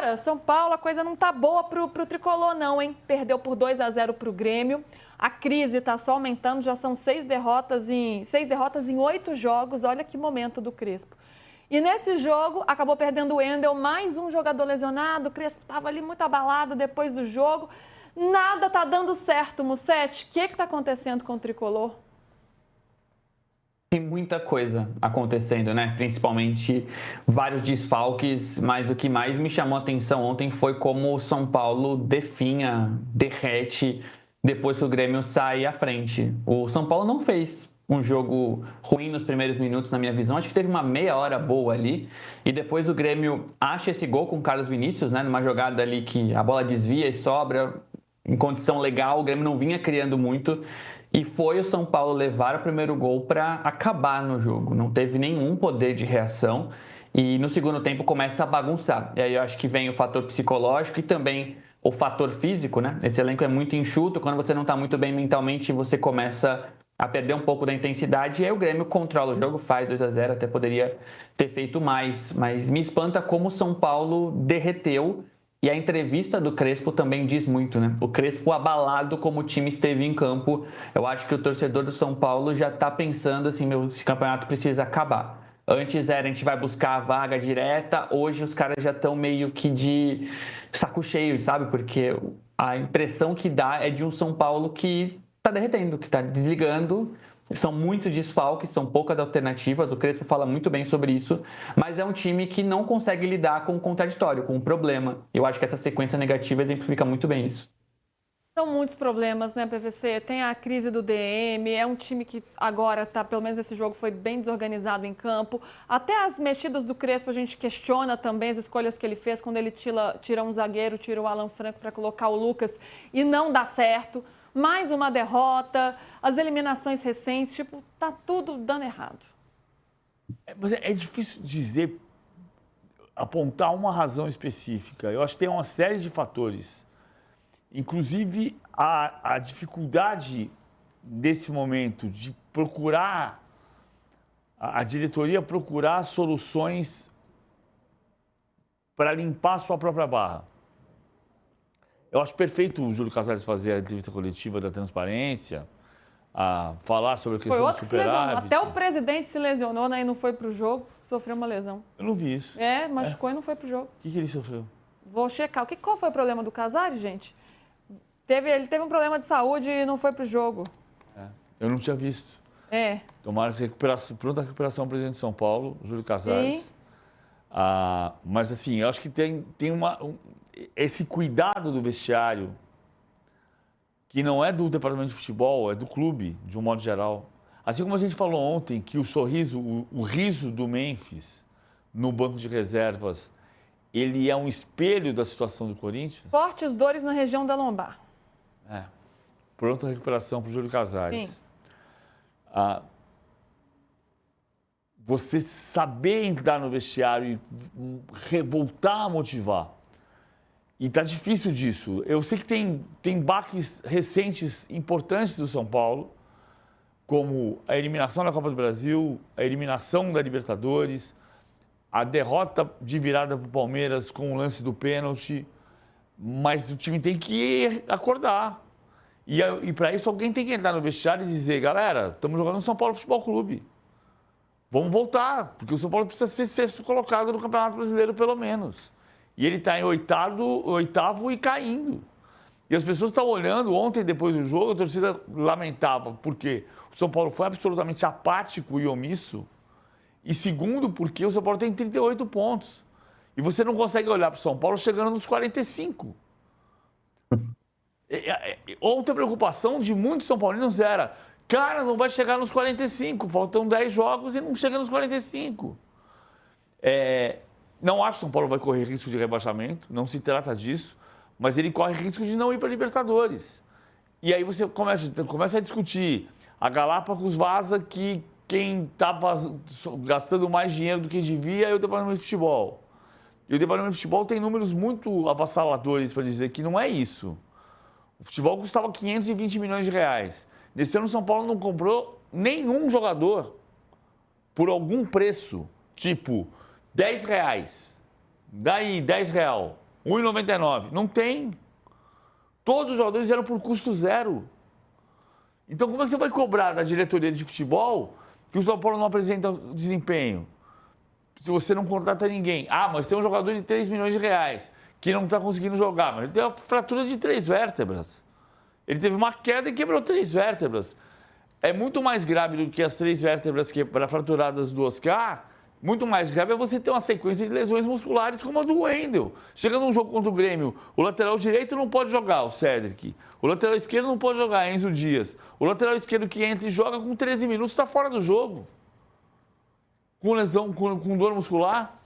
Agora, São Paulo, a coisa não tá boa pro Tricolor não, hein? Perdeu por 2-0 pro Grêmio. A crise está só aumentando, já são 6 derrotas em 8 jogos. Olha que momento do Crespo. E nesse jogo, acabou perdendo o Wendel, mais um jogador lesionado. O Crespo estava ali muito abalado depois do jogo. Nada tá dando certo, Mussete. O que está acontecendo com o Tricolor? Tem muita coisa acontecendo, né? Principalmente vários desfalques, mas o que mais me chamou a atenção ontem foi como o São Paulo definha, derrete depois que o Grêmio sai à frente. O São Paulo não fez um jogo ruim nos primeiros minutos, na minha visão. Acho que teve uma meia hora boa ali. E depois o Grêmio acha esse gol com o Carlos Vinícius, né? Numa jogada ali que a bola desvia e sobra em condição legal. O Grêmio não vinha criando muito. E foi o São Paulo levar o primeiro gol para acabar no jogo. Não teve nenhum poder de reação. E no segundo tempo começa a bagunçar. E aí eu acho que vem o fator psicológico e também o fator físico, né? Esse elenco é muito enxuto. Quando você não está muito bem mentalmente, você começa a perder um pouco da intensidade. E aí o Grêmio controla o jogo, faz 2-0. Até poderia ter feito mais. Mas me espanta como o São Paulo derreteu. E a entrevista do Crespo também diz muito, né? O Crespo abalado como o time esteve em campo. Eu acho que o torcedor do São Paulo já está pensando assim, esse campeonato precisa acabar. Antes era, a gente vai buscar a vaga direta, hoje os caras já estão meio que de saco cheio, sabe? Porque a impressão que dá é de um São Paulo que está derretendo, que está desligando. São muitos desfalques, são poucas alternativas, o Crespo fala muito bem sobre isso, mas é um time que não consegue lidar com o contraditório, com o problema. Eu acho que essa sequência negativa exemplifica muito bem isso. São muitos problemas, né, PVC? Tem a crise do DM, é um time que agora tá, pelo menos esse jogo foi bem desorganizado em campo. Até as mexidas do Crespo a gente questiona também as escolhas que ele fez quando ele tira um zagueiro, tira o Alan Franco para colocar o Lucas e não dá certo. Mais uma derrota, as eliminações recentes, tipo, tá tudo dando errado. Mas é difícil dizer, apontar uma razão específica. Eu acho que tem uma série de fatores. Inclusive, a dificuldade desse momento de procurar, a diretoria procurar soluções para limpar a sua própria barra. Eu acho perfeito o Júlio Casares fazer a entrevista coletiva da transparência, a falar sobre a questão do superávit. Até o presidente se lesionou, né, e não foi pro jogo, sofreu uma lesão. Eu não vi isso. Machucou e não foi pro jogo. O que ele sofreu? Vou checar. Qual foi o problema do Casares, gente? Ele teve um problema de saúde e não foi pro jogo. Eu não tinha visto. Tomara que pronta a recuperação do presidente de São Paulo, Júlio Casares. Sim. Mas assim, eu acho que tem esse cuidado do vestiário, que não é do departamento de futebol, é do clube, de um modo geral. Assim como a gente falou ontem, que o riso do Memphis no banco de reservas, ele é um espelho da situação do Corinthians. Fortes dores na região da lombar. Pronta recuperação para o Júlio Casares. Sim. Você saber entrar no vestiário e voltar a motivar. E tá difícil disso. Eu sei que tem baques recentes importantes do São Paulo, como a eliminação da Copa do Brasil, a eliminação da Libertadores, a derrota de virada para o Palmeiras com o lance do pênalti. Mas o time tem que acordar. E para isso alguém tem que entrar no vestiário e dizer, galera, estamos jogando no São Paulo Futebol Clube. Vamos voltar, porque o São Paulo precisa ser sexto colocado no Campeonato Brasileiro, pelo menos. E ele está em oitavo e caindo. E as pessoas estão olhando, ontem, depois do jogo, a torcida lamentava, porque o São Paulo foi absolutamente apático e omisso. E segundo, porque o São Paulo tem 38 pontos. E você não consegue olhar para o São Paulo chegando nos 45. Ontem a preocupação de muitos São Paulinos era, cara, não vai chegar nos 45, faltam 10 jogos e não chega nos 45. Não acho que São Paulo vai correr risco de rebaixamento, não se trata disso, mas ele corre risco de não ir para a Libertadores. E aí você começa a discutir. A Galápagos vaza que quem estava gastando mais dinheiro do que devia é o Departamento de Futebol. E o Departamento de Futebol tem números muito avassaladores para dizer que não é isso. O futebol custava 520 milhões de reais. Nesse ano, o São Paulo não comprou nenhum jogador por algum preço, tipo 10 reais. Daí, 10 real, 1,99. Não tem. Todos os jogadores eram por custo zero. Então, como é que você vai cobrar da diretoria de futebol que o São Paulo não apresenta desempenho? Se você não contrata ninguém. Ah, mas tem um jogador de 3 milhões de reais que não está conseguindo jogar. Mas ele tem uma fratura de 3 vértebras. Ele teve uma queda e quebrou 3 vértebras. É muito mais grave do que as 3 vértebras fraturadas do Oscar. Muito mais grave é você ter uma sequência de lesões musculares como a do Wendel. Chega num jogo contra o Grêmio, o lateral direito não pode jogar, o Cédric. O lateral esquerdo não pode jogar, Enzo Dias. O lateral esquerdo que entra e joga com 13 minutos está fora do jogo. Com lesão, com dor muscular.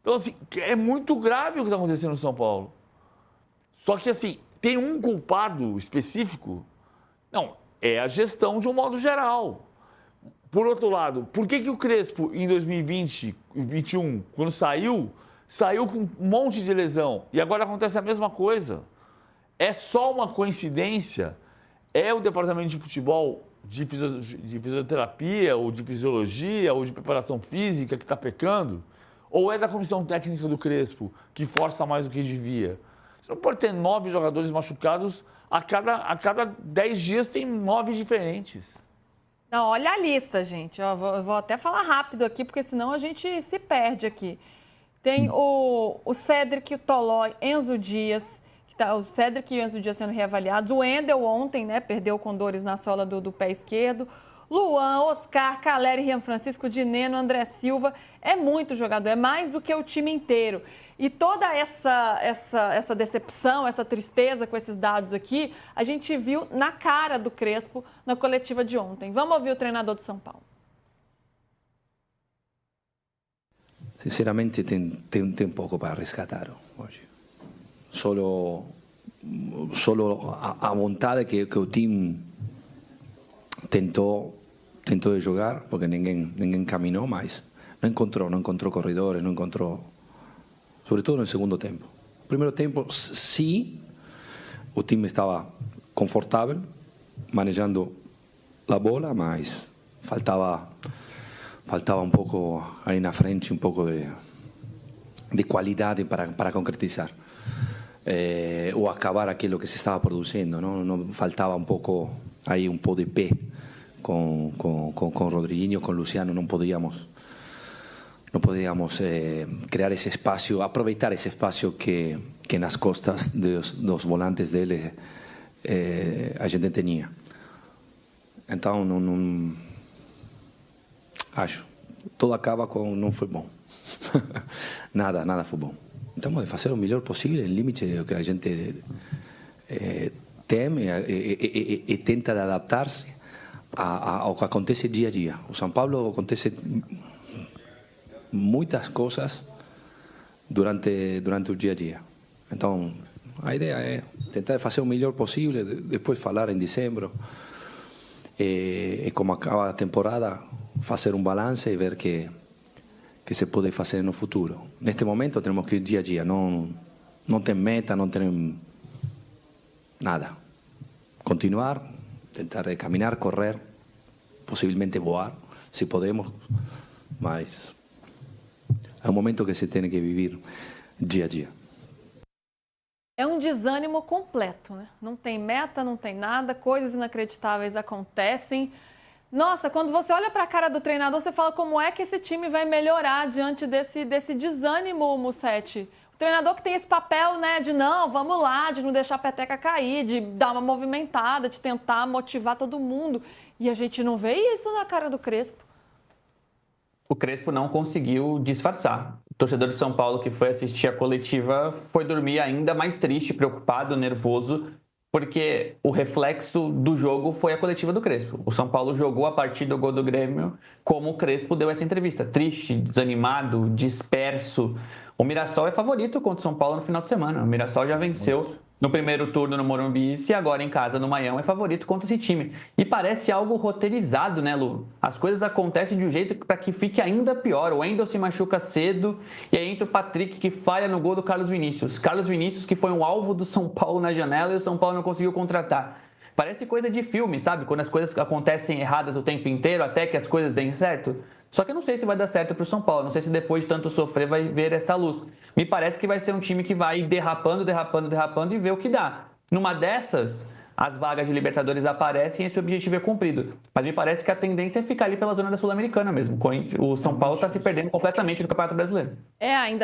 Então, assim, é muito grave o que está acontecendo no São Paulo. Só que, assim, tem um culpado específico? Não, é a gestão de um modo geral. Por outro lado, por que o Crespo, em 2020 e 2021, quando saiu com um monte de lesão e agora acontece a mesma coisa? É só uma coincidência? É o departamento de futebol, de fisioterapia, ou de fisiologia, ou de preparação física que está pecando? Ou é da comissão técnica do Crespo, que força mais do que devia? Você não pode ter 9 jogadores machucados, a cada 10 dias tem 9 diferentes. Não, olha a lista, gente. Eu vou até falar rápido aqui, porque senão a gente se perde aqui. Tem o Cédric, o Tolói, Enzo Dias, o Cédric e o Enzo Dias sendo reavaliados. O Wendel ontem, né, perdeu com dores na sola do pé esquerdo. Luan, Oscar, Caleri, Rian Francisco, Dineno, André Silva. É muito jogador, é mais do que o time inteiro. E toda essa decepção, essa tristeza com esses dados aqui, a gente viu na cara do Crespo na coletiva de ontem. Vamos ouvir o treinador do São Paulo. Sinceramente, tem pouco para rescatar hoje. Solo a vontade que o time tentou de jogar, porque ninguém caminhou mais. Não encontrou corredores, não encontrou, sobretudo no segundo tempo. No primeiro tempo, sim, o time estava confortável, manejando a bola, mas faltava um pouco aí na frente, um pouco de qualidade para concretizar. Ou acabar aquilo que se estava produzindo, não faltava um pouco aí um pouco de pé com Rodriguinho, com Luciano, não podíamos criar esse espaço, aproveitar esse espaço que nas costas dos volantes dele a gente tinha. Então não acho, tudo acaba com não foi bom. nada foi bom. Tentamos de fazer o melhor possível, no limite do que a gente teme e tenta de adaptar-se ao que acontece dia a dia. O São Paulo acontece muitas coisas durante o dia a dia. Então, a ideia é tentar fazer o melhor possível, depois falar em dezembro, e como acaba a temporada, fazer um balance e ver que se pode fazer no futuro. Neste momento temos que ir dia a dia, não tem meta, não tem nada. Continuar, tentar de caminhar, correr, possivelmente voar, se podemos, mas é um momento que se tem que viver dia a dia. É um desânimo completo, né? Não tem meta, não tem nada, coisas inacreditáveis acontecem. Nossa, quando você olha para a cara do treinador, você fala como é que esse time vai melhorar diante desse desânimo, Musetti. O treinador que tem esse papel, né, de não, vamos lá, de não deixar a peteca cair, de dar uma movimentada, de tentar motivar todo mundo. E a gente não vê isso na cara do Crespo. O Crespo não conseguiu disfarçar. O torcedor de São Paulo que foi assistir a coletiva foi dormir ainda mais triste, preocupado, nervoso, porque o reflexo do jogo foi a coletiva do Crespo. O São Paulo jogou a partir do gol do Grêmio como o Crespo deu essa entrevista. Triste, desanimado, disperso. O Mirassol é favorito contra o São Paulo no final de semana. O Mirassol já venceu no primeiro turno no Morumbi e agora em casa no Maião é favorito contra esse time. E parece algo roteirizado, né, Lu? As coisas acontecem de um jeito para que fique ainda pior. O Wendel se machuca cedo e aí entra o Patrick que falha no gol do Carlos Vinícius. Carlos Vinícius que foi um alvo do São Paulo na janela e o São Paulo não conseguiu contratar. Parece coisa de filme, sabe? Quando as coisas acontecem erradas o tempo inteiro até que as coisas deem certo. Só que eu não sei se vai dar certo para o São Paulo, não sei se depois de tanto sofrer vai ver essa luz. Me parece que vai ser um time que vai derrapando e ver o que dá. Numa dessas, as vagas de Libertadores aparecem e esse objetivo é cumprido. Mas me parece que a tendência é ficar ali pela zona da Sul-Americana mesmo. O São Paulo está se perdendo completamente no Campeonato Brasileiro. Ainda